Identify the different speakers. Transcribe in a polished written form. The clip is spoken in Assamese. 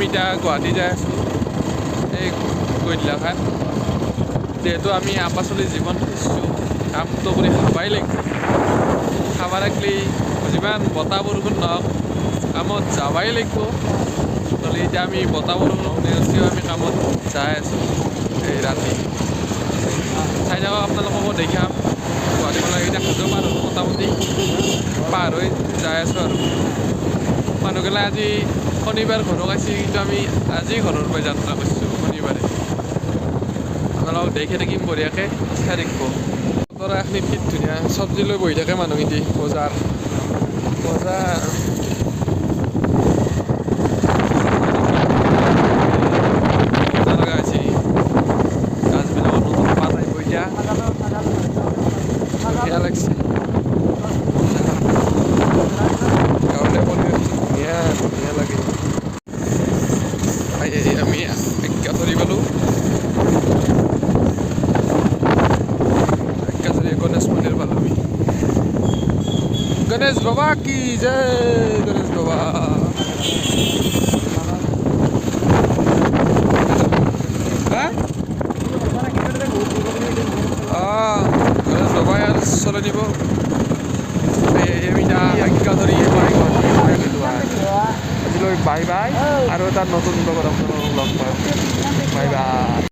Speaker 1: আমি এতিয়া গুৱাহাটী যাই আছোঁ এই গৈদিলাখান যেহেতু আমি আপাচলি জীৱন খুজিছোঁ কামটো কৰি খাবাই লাগিব খাব লাগিলে যিমান বতাহ বৰষুণ নহওক কামত যাবাই লাগিব নহ'লে এতিয়া আমি বতাহ বৰষুণ নেওচিও আমি কামত যাই আছোঁ এই ৰাতি চাই থাকক আপোনালোককো দেখাম গুৱাহাটী মানে এতিয়া হাজো পাৰ হ'লোঁ মোটামুটি পাৰ হৈ যাই আছোঁ আৰু মানুহগিলা আজি শনিবাৰ ঘৰক আহিছে কিন্তু আমি আজি ঘৰৰ পৰা যাত্ৰা কৰিছোঁ শনিবাৰে আপোনালোকক দেখি থাকিম বঢ়িয়াকৈ চাই থাকিব বতৰা এখিনি কি ধুনীয়া চব্জি লৈ বহি থাকে মানুহখিনি বজাৰ লগা হৈছে গাছবিলাকৰ নতুন পাত আহিব এতিয়া ধুনীয়া লাগিছে গাঁৱলীয়া পৰিৱেশ ধুনীয়া লাগে আমি একাচৰি পালোঁ गणेश मंदिर वाला भी गणेश बाबा की जय गणेश बाबा गणेश बाबा यार चलो निब बाय बाय और नतून बाय बाय।